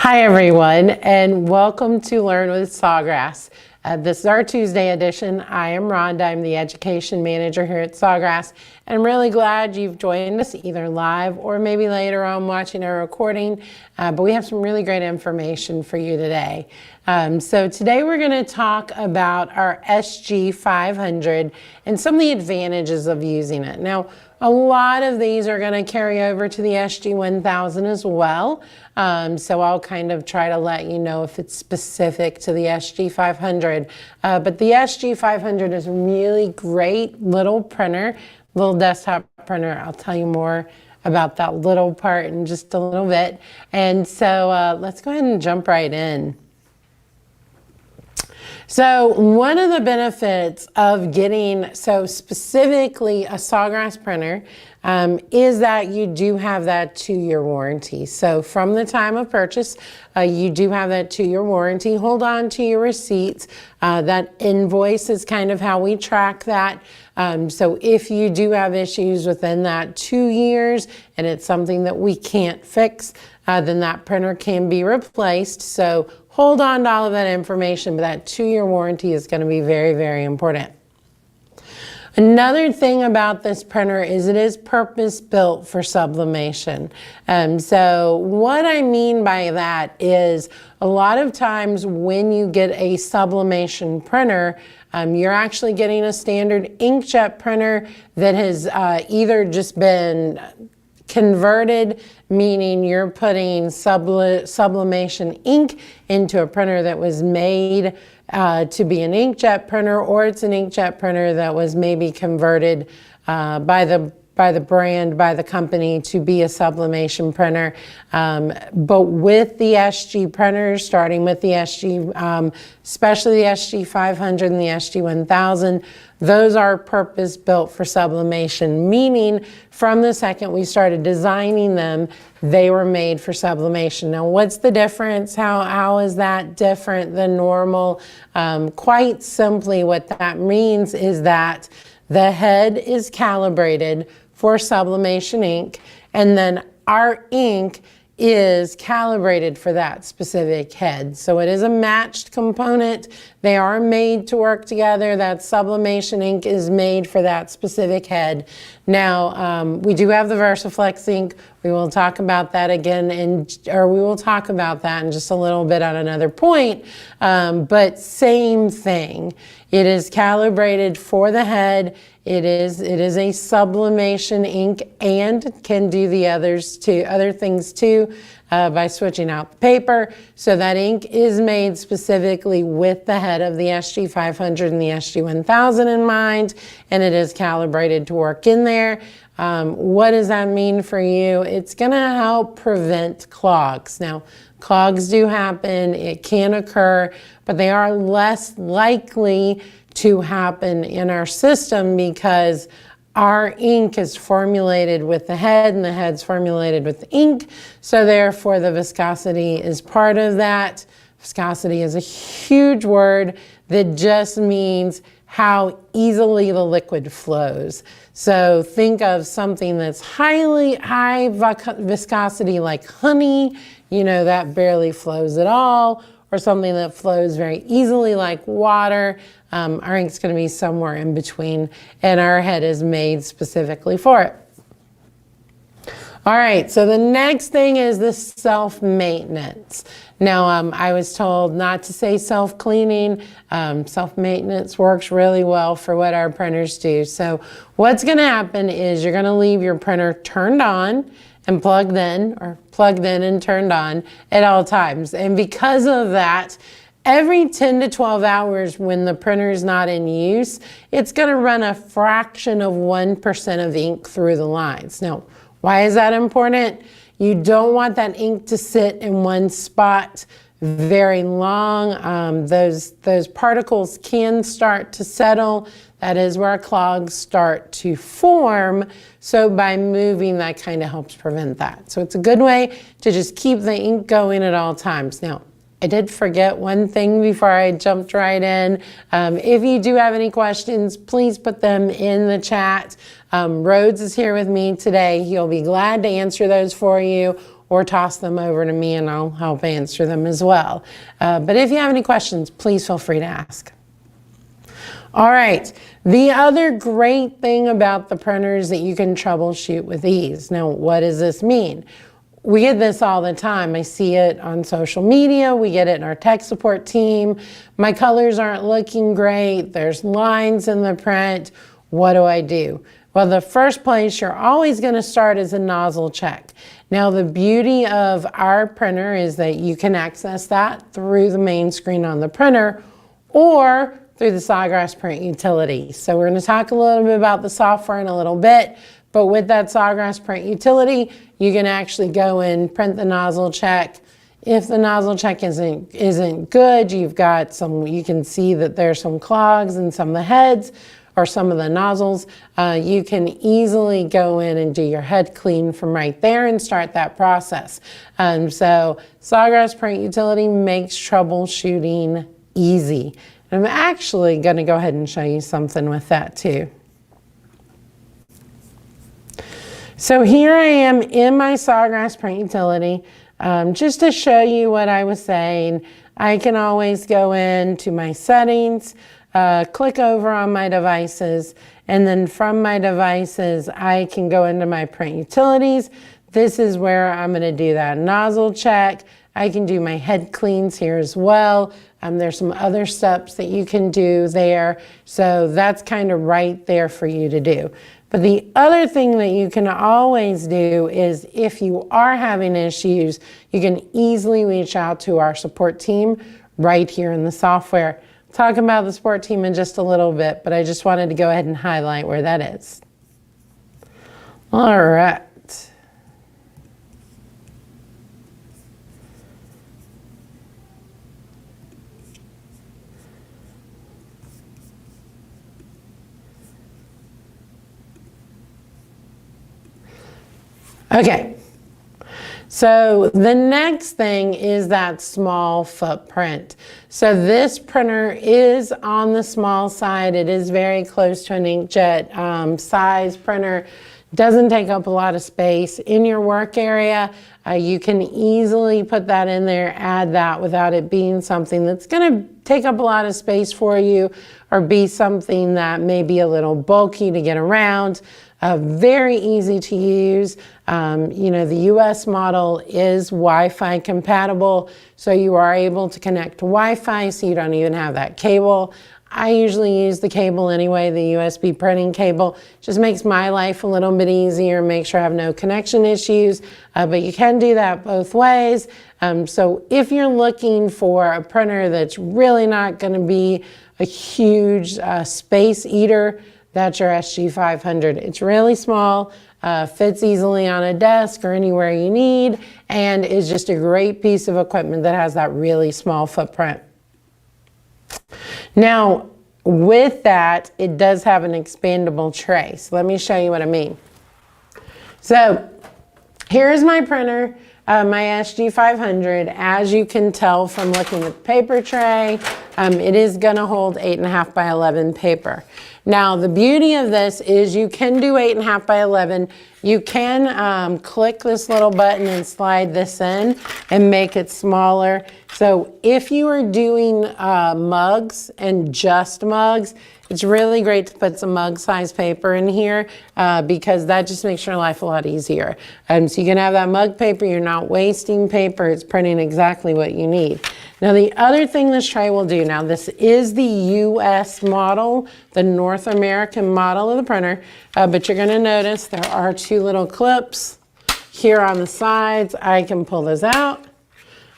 Hi everyone, and welcome to Learn with Sawgrass. This is our Tuesday edition. I am Rhonda. I'm the Education Manager here at Sawgrass, and I'm really glad you've joined us either live or maybe later on watching our recording, but we have some really great information for you today. So today we're going to talk about our SG500 and some of the advantages of using it. Now, a lot of these are going to carry over to the SG1000 as well. So I'll kind of try to let you know if it's specific to the SG500. But the SG500 is a really great little printer, little desktop printer. I'll tell you more about that little part in just a little bit. And so let's go ahead and jump right in. So one of the benefits of getting, specifically a Sawgrass printer, is that you do have that 2-year warranty. So from the time of purchase, you do have that 2-year warranty. Hold on to your receipts. That invoice is kind of how we track that. So if you do have issues within that 2 years and it's something that we can't fix, then that printer can be replaced. So hold on to all of that information, but that 2-year warranty is going to be very, very important. Another thing about this printer is it is purpose-built for sublimation. So what I mean by that is a lot of times when you get a sublimation printer, you're actually getting a standard inkjet printer that has either just been converted, meaning you're putting sublimation ink into a printer that was made to be an inkjet printer, or it's an inkjet printer that was maybe converted by the brand, by the company to be a sublimation printer. But with the SG printers, starting with the SG, especially the SG500 and the SG1000, those are purpose-built for sublimation, meaning from the second we started designing them, they were made for sublimation. Now, what's the difference? How is that different than normal? Quite simply, what that means is that the head is calibrated for sublimation ink, and then our ink is calibrated for that specific head. So it is a matched component. They are made to work together. That sublimation ink is made for that specific head. Now, we do have the Versaflex ink. We will talk about that again, we will talk about that in just a little bit on another point. But same thing. It is calibrated for the head. It is a sublimation ink and can do the other things too by switching out the paper. So that ink is made specifically with the head of the SG500 and the SG1000 in mind, and it is calibrated to work in there. What does that mean for you? It's going to help prevent clogs. Now, clogs do happen, it can occur, but they are less likely to happen in our system because our ink is formulated with the head and the head's formulated with the ink. So therefore the viscosity is part of that. Viscosity is a huge word that just means how easily the liquid flows. So think of something that's high viscosity like honey, that barely flows at all, or something that flows very easily like water. Our ink's going to be somewhere in between, and our head is made specifically for it. All right, so the next thing is the self-maintenance. Now, I was told not to say self-cleaning. Self-maintenance works really well for what our printers do. So what's going to happen is you're going to leave your printer turned on and plugged in, or plugged in and turned on at all times. And because of that, every 10 to 12 hours when the printer is not in use, it's going to run a fraction of 1% of ink through the lines. Now, why is that important? You don't want that ink to sit in one spot very long. Those particles can start to settle. That is where clogs start to form. So by moving, that kind of helps prevent that. So it's a good way to just keep the ink going at all times. Now, I did forget one thing before I jumped right in. If you do have any questions, please put them in the chat. Rhodes is here with me today. He'll be glad to answer those for you. or toss them over to me and I'll help answer them as well. But if you have any questions, please feel free to ask. All right, the other great thing about the printer is that you can troubleshoot with ease. Now, what does this mean? We get this all the time. I see it on social media. We get it in our tech support team. My colors aren't looking great. There's lines in the print. What do? Well, the first place you're always going to start is a nozzle check. Now, the beauty of our printer is that you can access that through the main screen on the printer or through the Sawgrass print utility. So we're going to talk a little bit about the software in a little bit, but with that Sawgrass print utility, you can actually go and print the nozzle check. If the nozzle check isn't good, you've got some, you can see that there's some clogs in some of the heads or some of the nozzles. You can easily go in and do your head clean from right there and start that process. So Sawgrass print utility makes troubleshooting easy. I'm actually going to go ahead and show you something with that too. So here I am in my Sawgrass print utility. Just to show you what I was saying, I can always go into my settings, click over on my devices, and then from my devices, I can go into my print utilities. This is where I'm going to do that nozzle check. I can do my head cleans here as well. There's some other steps that you can do there. So that's kind of right there for you to do. But the other thing that you can always do is if you are having issues, you can easily reach out to our support team right here in the software. Talk about the support team in just a little bit, but I just wanted to go ahead and highlight where that is. All right. Okay, so the next thing is that small footprint. So this printer is on the small side. It is very close to an inkjet size printer. Doesn't take up a lot of space in your work area. You can easily put that in there, add that without it being something that's going to take up a lot of space for you or be something that may be a little bulky to get around. Very easy to use. You know, the US model is Wi-Fi compatible, so you are able to connect to Wi-Fi, so you don't even have that cable. I usually use the cable anyway, the USB printing cable. Just makes my life a little bit easier, make sure I have no connection issues, but you can do that both ways. So if you're looking for a printer that's really not going to be a huge space eater, that's your SG500. It's really small, fits easily on a desk or anywhere you need, and is just a great piece of equipment that has that really small footprint. Now, with that, it does have an expandable tray. So let me show you what I mean. So here's my printer, my SG500. As you can tell from looking at the paper tray, it is going to hold 8.5 by 11 paper. Now, the beauty of this is you can do 8.5 by 11. You can click this little button and slide this in and make it smaller. So if you are doing mugs and just mugs, it's really great to put some mug size paper in here because that just makes your life a lot easier. So you can have that mug paper, you're not wasting paper, it's printing exactly what you need. Now the other thing this tray will do, now this is the US model, the North American model of the printer, but you're gonna notice there are two little clips here on the sides. I can pull this out.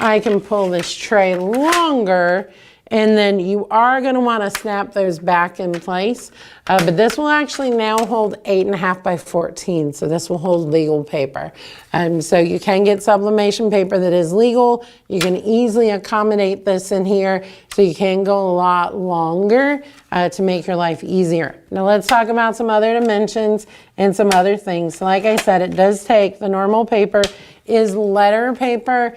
I can pull this tray longer, and then you are going to want to snap those back in place. But this will actually now hold 8.5 by 14, so this will hold legal paper. So you can get sublimation paper that is legal. You can easily accommodate this in here, so you can go a lot longer to make your life easier. Now let's talk about some other dimensions and some other things. So like I said, it does take the normal paper is letter paper.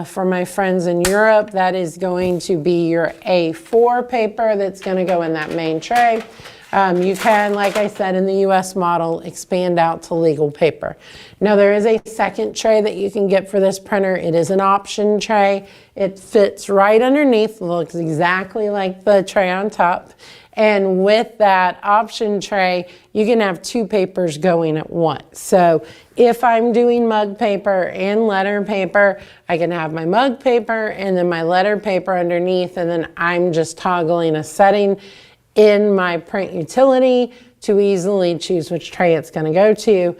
For my friends in Europe, that is going to be your A4 paper that's going to go in that main tray. You can, like I said, in the US model, expand out to legal paper. Now there is a second tray that you can get for this printer. It is an option tray. It fits right underneath, looks exactly like the tray on top. And with that option tray, you can have two papers going at once. So if I'm doing mug paper and letter paper, I can have my mug paper and then my letter paper underneath, and then I'm just toggling a setting in my print utility to easily choose which tray it's going to go to.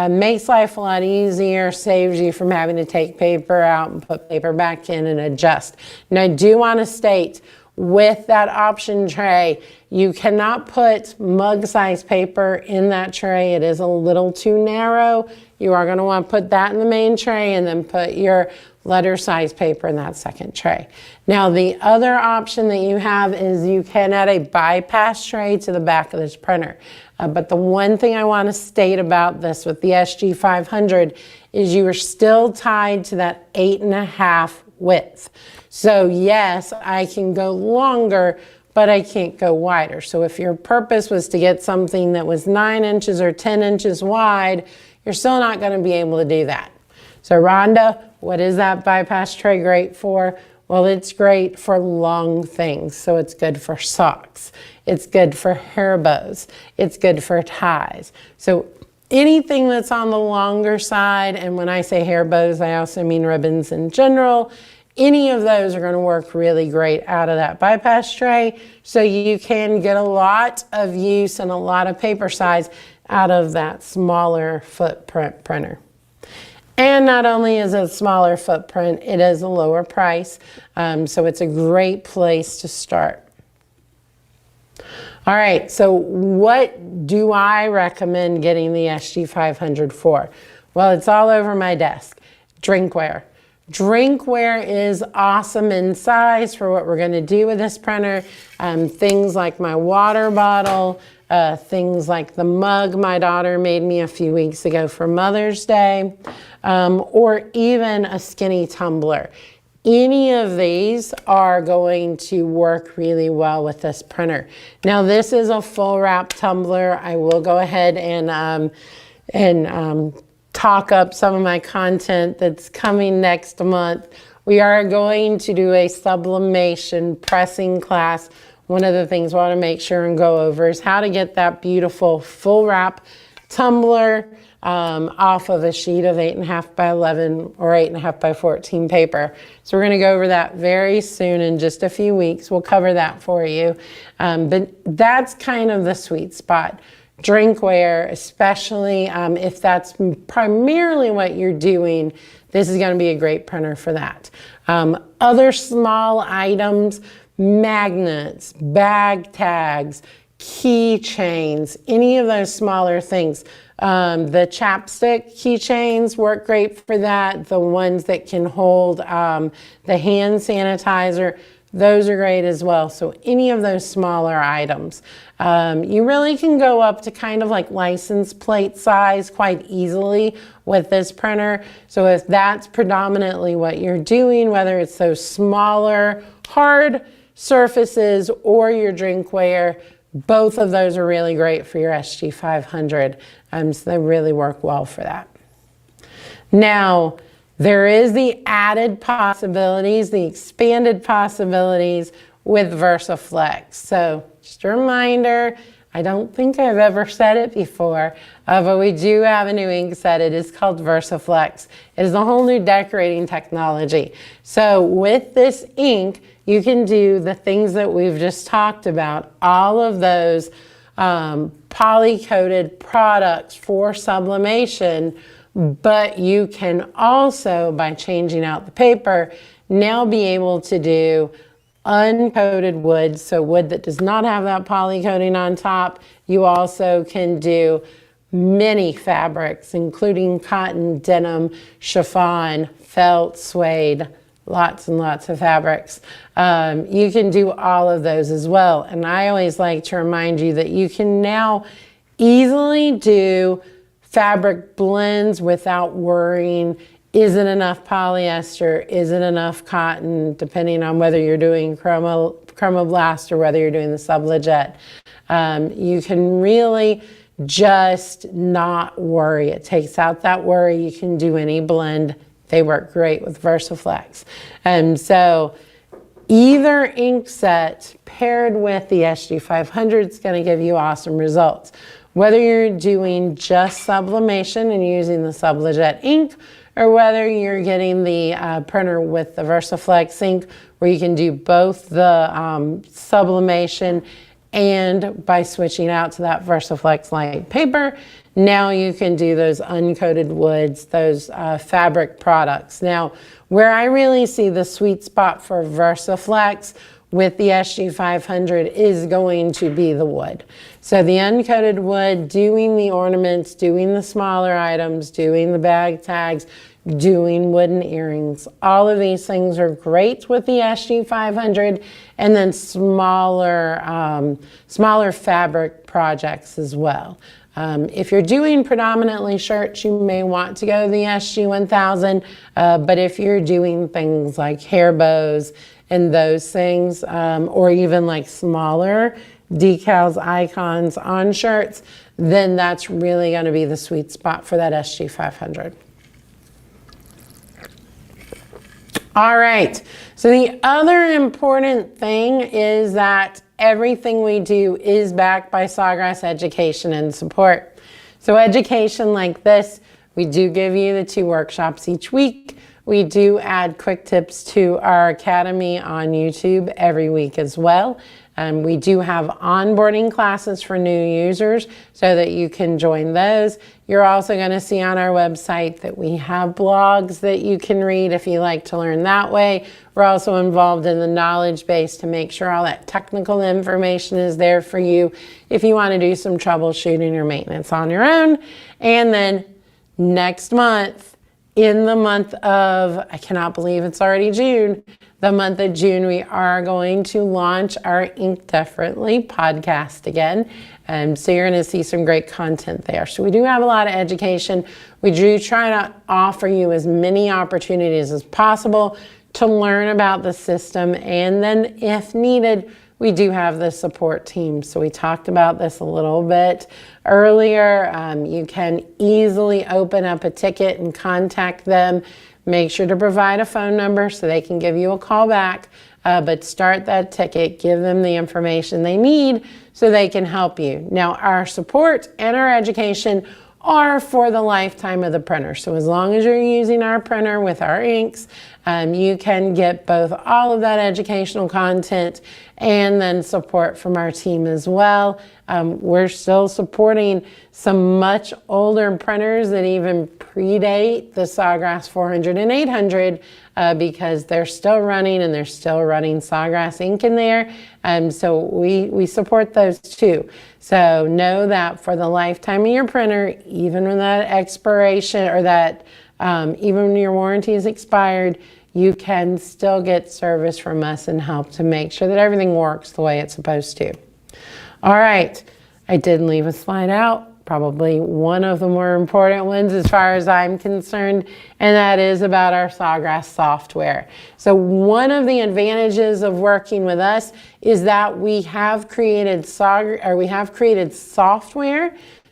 Makes life a lot easier, saves you from having to take paper out and put paper back in and adjust. Now I do want to state, with that option tray, you cannot put mug size paper in that tray. It is a little too narrow. You are going to want to put that in the main tray and then put your letter size paper in that second tray. Now the other option that you have is you can add a bypass tray to the back of this printer. But the one thing I want to state about this with the SG500 is you are still tied to that 8.5 width. So yes, I can go longer, but I can't go wider. So if your purpose was to get something that was 9 inches or 10 inches wide, you're still not going to be able to do that. So Rhonda, what is that bypass tray great for? Well, it's great for long things. So it's good for socks. It's good for hair bows. It's good for ties. So anything that's on the longer side, and when I say hair bows, I also mean ribbons in general, any of those are going to work really great out of that bypass tray. So you can get a lot of use and a lot of paper size out of that smaller footprint printer. And not only is it a smaller footprint, it is a lower price. So it's a great place to start. All right, so what do I recommend getting the SG500 for? Well, it's all over my desk. Drinkware. Drinkware is awesome in size for what we're going to do with this printer. Things like my water bottle, things like the mug my daughter made me a few weeks ago for Mother's Day, or even a skinny tumbler. Any of these are going to work really well with this printer. Now this is a full wrap tumbler. I will go ahead and talk up some of my content that's coming next month. We are going to do a sublimation pressing class. One of the things we want to make sure and go over is how to get that beautiful full wrap tumbler off of a sheet of 8.5 by 11 or 8.5 by 14 paper. So we're going to go over that very soon in just a few weeks. We'll cover that for you. But that's kind of the sweet spot. Drinkware, especially if that's primarily what you're doing, this is going to be a great printer for that. Other small items, magnets, bag tags, keychains, any of those smaller things. The chapstick keychains work great for that. The ones that can hold the hand sanitizer, those are great as well. So any of those smaller items. You really can go up to kind of like license plate size quite easily with this printer. So if that's predominantly what you're doing, whether it's those smaller hard surfaces or your drinkware, both of those are really great for your SG500. So they really work well for that. Now, there is the added possibilities, the expanded possibilities with Versaflex. So just a reminder, I don't think I've ever said it before, but we do have a new ink set. It is called Versaflex. It is a whole new decorating technology. So with this ink, you can do the things that we've just talked about, all of those poly-coated products for sublimation, but you can also, by changing out the paper, now be able to do uncoated wood, so wood that does not have that poly coating on top. You also can do many fabrics, including cotton, denim, chiffon, felt, suede, lots and lots of fabrics. You can do all of those as well. And I always like to remind you that you can now easily do fabric blends without worrying Is it enough polyester? Is it enough cotton? Depending on whether you're doing chromoblast or whether you're doing the Sublimation. You can really just not worry. It takes out that worry. You can do any blend. They work great with Versaflex. So either ink set paired with the SG500 is going to give you awesome results. Whether you're doing just sublimation and using the Sublimation ink, or whether you're getting the printer with the Versaflex ink, where you can do both the sublimation and by switching out to that Versaflex light paper, now you can do those uncoated woods, those fabric products. Now, where I really see the sweet spot for Versaflex with the SG500 is going to be the wood. So the uncoated wood, doing the ornaments, doing the smaller items, doing the bag tags, doing wooden earrings. All of these things are great with the SG500, and then smaller fabric projects as well. If you're doing predominantly shirts, you may want to go to the SG1000, but if you're doing things like hair bows and those things, or even like smaller decals, icons on shirts, then that's really going to be the sweet spot for that SG500. All right, so the other important thing is that everything we do is backed by Sawgrass education and support. So education like this, we do give you the 2 workshops each week. We do add quick tips to our academy on YouTube every week as well. We do have onboarding classes for new users so that you can join those. You're also going to see on our website that we have blogs that you can read if you like to learn that way. We're also involved in the knowledge base to make sure all that technical information is there for you if you want to do some troubleshooting or maintenance on your own. And then next month, in the month of, I cannot believe it's already June, the month of June, we are going to launch our Ink Differently podcast again. So you're going to see some great content there. So we do have a lot of education. We do try to offer you as many opportunities as possible to learn about the system. And then if needed, we do have the support team. So we talked about this a little bit earlier. You can easily open up a ticket and contact them. Make sure to provide a phone number so they can give you a call back, but start that ticket, give them the information they need so they can help you. Now, our support and our education are for the lifetime of the printer. So as long as you're using our printer with our inks, you can get both all of that educational content and then support from our team as well. We're still supporting some much older printers that even predate the Sawgrass 400 and 800 because they're still running and they're still running Sawgrass ink in there. So we support those too. So know that for the lifetime of your printer, even when that expiration or that even when your warranty is expired, you can still get service from us and help to make sure that everything works the way it's supposed to. All right, I did leave a slide out, probably one of the more important ones as far as I'm concerned, and that is about our Sawgrass software. So one of the advantages of working with us is that we have created software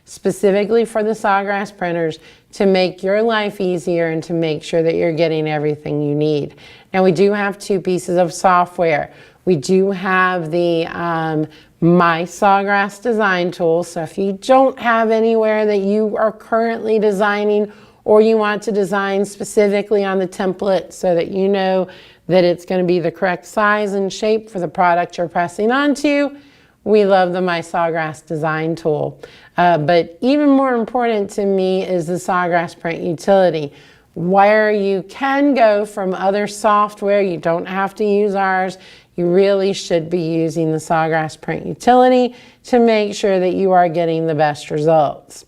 specifically for the Sawgrass printers to make your life easier and to make sure that you're getting everything you need. Now we do have 2 pieces of software. We do have the My Sawgrass design tool. So if you don't have anywhere that you are currently designing or you want to design specifically on the template so that you know that it's going to be the correct size and shape for the product you're pressing onto, we love the My Sawgrass design tool. But even more important to me is the Sawgrass print utility, where you can go from other software. You don't have to use ours. You really should be using the Sawgrass print utility to make sure that you are getting the best results.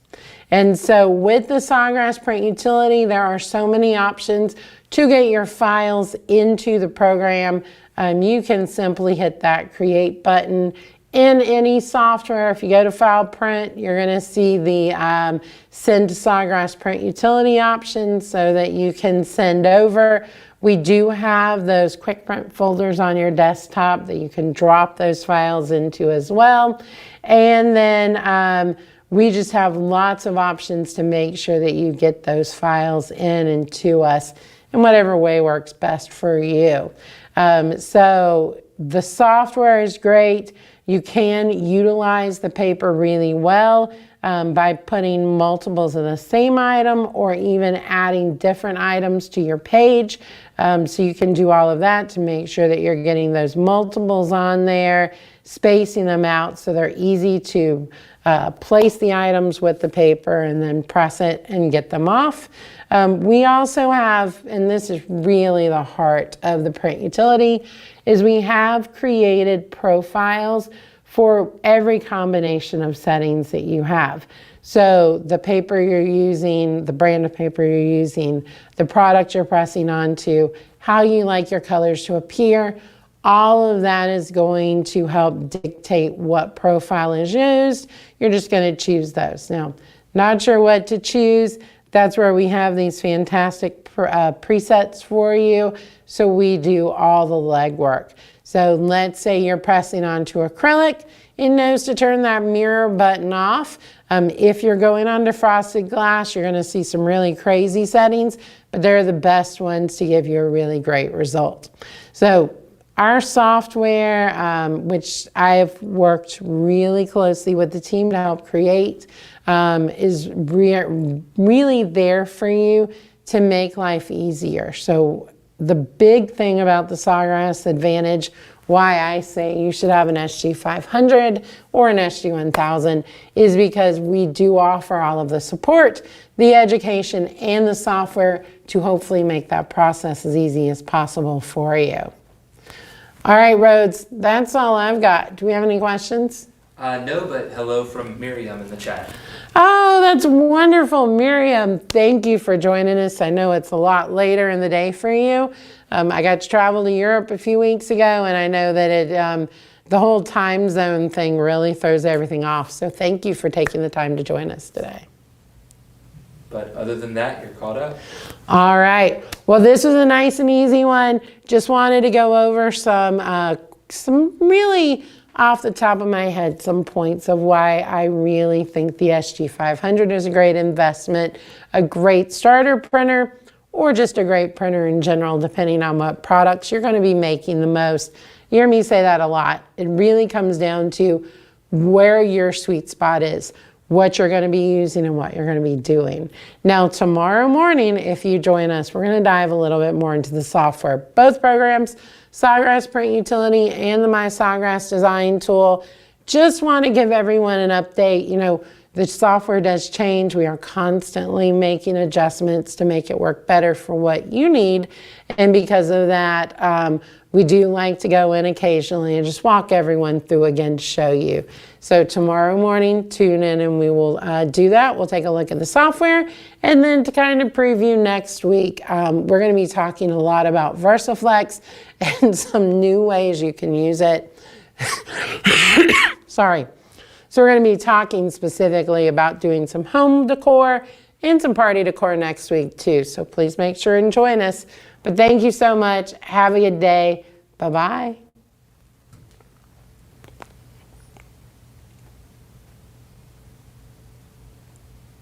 And so with the Sawgrass print utility, there are so many options to get your files into the program. You can simply hit that create button in any software, if you go to File Print, you're going to see the Send to Sawgrass Print Utility option so that you can send over. We do have those quick print folders on your desktop that you can drop those files into as well. And then we just have lots of options to make sure that you get those files in and to us in whatever way works best for you. So the software is great. You can utilize the paper really well by putting multiples of the same item or even adding different items to your page. So you can do all of that to make sure that you're getting those multiples on there, spacing them out so they're easy to place the items with the paper and then press it and get them off. We also have, and this is really the heart of the print utility, is we have created profiles for every combination of settings that you have. So the paper you're using, the brand of paper you're using, the product you're pressing onto, how you like your colors to appear, all of that is going to help dictate what profile is used. You're just going to choose those. Now, not sure what to choose. That's where we have these fantastic presets for you. So we do all the legwork. So let's say you're pressing onto acrylic. It knows to turn that mirror button off. If you're going onto frosted glass, you're going to see some really crazy settings, but they're the best ones to give you a really great result. So our software, which I've worked really closely with the team to help create, is really there for you to make life easier. So the big thing about the Sawgrass Advantage, why I say you should have an SG500 or an SG1000, is because we do offer all of the support, the education, and the software to hopefully make that process as easy as possible for you. All right, Rhodes, that's all I've got. Do we have any questions? No, but hello from Miriam in the chat. Oh, that's wonderful. Miriam, thank you for joining us. I know it's a lot later in the day for you. I got to travel to Europe a few weeks ago, and I know that the whole time zone thing really throws everything off. So thank you for taking the time to join us today. But other than that, you're caught up. All right. Well, this was a nice and easy one. Just wanted to go over some really off the top of my head, some points of why I really think the SG500 is a great investment, a great starter printer, or just a great printer in general, depending on what products you're going to be making the most. You hear me say that a lot. It really comes down to where your sweet spot is, what you're going to be using and what you're going to be doing. Now, tomorrow morning, if you join us, we're going to dive a little bit more into the software. Both programs, Sawgrass Print Utility and the My Sawgrass Design Tool. Just want to give everyone an update. You know, the software does change. We are constantly making adjustments to make it work better for what you need. And because of that, we do like to go in occasionally and just walk everyone through again to show you. So tomorrow morning, tune in and we will do that. We'll take a look at the software. And then to kind of preview next week, we're going to be talking a lot about Versaflex and some new ways you can use it. Sorry. So we're going to be talking specifically about doing some home decor and some party decor next week too. So please make sure and join us. But thank you so much. Have a good day. Bye-bye.